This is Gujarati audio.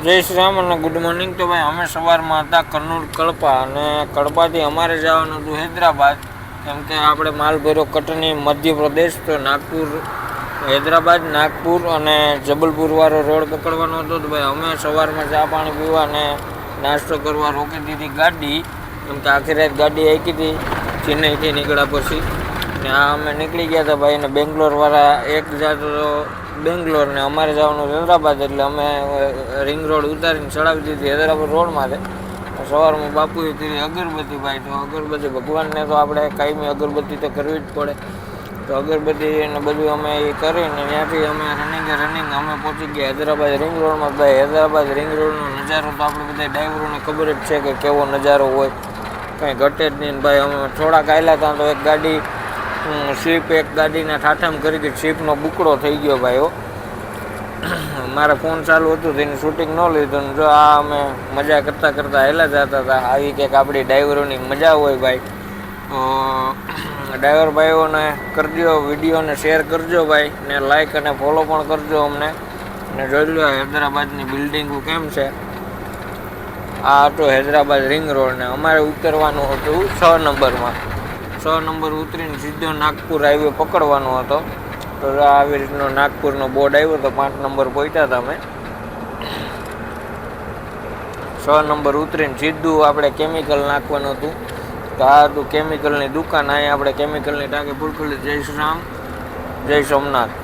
જય શ્રી રામ અને ગુડ મોર્નિંગ. તો ભાઈ અમે સવારમાં હતા કન્નૂર કડપા અને કડપાથી અમારે જવાનું હતું હૈદરાબાદ, કેમ કે આપણે માલ ભર્યો કટની મધ્યપ્રદેશ. તો નાગપુર હૈદરાબાદ નાગપુર અને જબલપુરવાળો રોડ પકડવાનો હતો. તો ભાઈ અમે સવારમાં ચા પાણી પીવા અને નાસ્તો કરવા રોકી દીધી ગાડી, કેમ કે આખી રાત ગાડી આવી હતી ચેન્નઈથી નીકળ્યા પછી. ને આ અમે નીકળી ગયા હતા ભાઈ, ને બેંગ્લોરવાળા એક જાતો બેંગ્લોર ને અમારે જવાનું હૈદરાબાદ, એટલે અમે રિંગ રોડ ઉતારીને ચડાવી દીધી હૈદરાબાદ રોડમાં. સવારમાં બાપુએ કરી અગરબત્તી ભાઈ, તો અગરબત્તી ભગવાનને તો આપણે કાયમી અગરબત્તી તો કરવી જ પડે. તો અગરબત્તી ને બધું અમે એ કરીને ત્યાંથી અમે રનિંગ અમે પહોંચી ગયા હૈદરાબાદ રિંગ રોડમાં. ભાઈ હૈદરાબાદ રિંગ રોડનો નજારો તો આપણે બધા ડ્રાઈવરોને ખબર જ છે કે કેવો નજારો હોય, કંઈ ઘટે જ નહીં. ભાઈ અમે થોડાક આવેલા હતા તો એક ગાડી સ્લીપ, એક ગાડીના ઠાઠામ કરી કે સ્લીપનો બુકડો થઈ ગયો ભાઈ. મારે ફોન ચાલુ હતું તેની શૂટિંગ ન લીધું. જો આ અમે મજા કરતાં કરતાં હેલા જતા હતા. આવી કંઈક આપણી ડ્રાઈવરોની મજા હોય ભાઈ. તો ડ્રાઈવર ભાઈઓને કરજો, વિડીયોને શેર કરજો ભાઈ, ને લાઈક અને ફોલો પણ કરજો અમને. ને જોઈ લો હૈદરાબાદની બિલ્ડિંગો કેમ છે. આ હતો હૈદરાબાદ રિંગ રોડ, ને અમારે ઉતરવાનું હતું 6 નંબરમાં. 6 નંબર ઉતરીને સીધો નાગપુર હાઈવે પકડવાનો હતો. તો આવી રીતનો નાગપુરનો બોર્ડ આવ્યો તો 5 નંબર પહોંચ્યા હતા અમે. 6 નંબર ઉતરીને સીધું આપણે કેમિકલ નાખવાનું હતું. તો આ હતું કેમિકલની દુકાન. અહીંયા આપણે કેમિકલની ટાંકી ફૂલ ખુલ્લી. જય શ્રી રામ, જય સોમનાથ.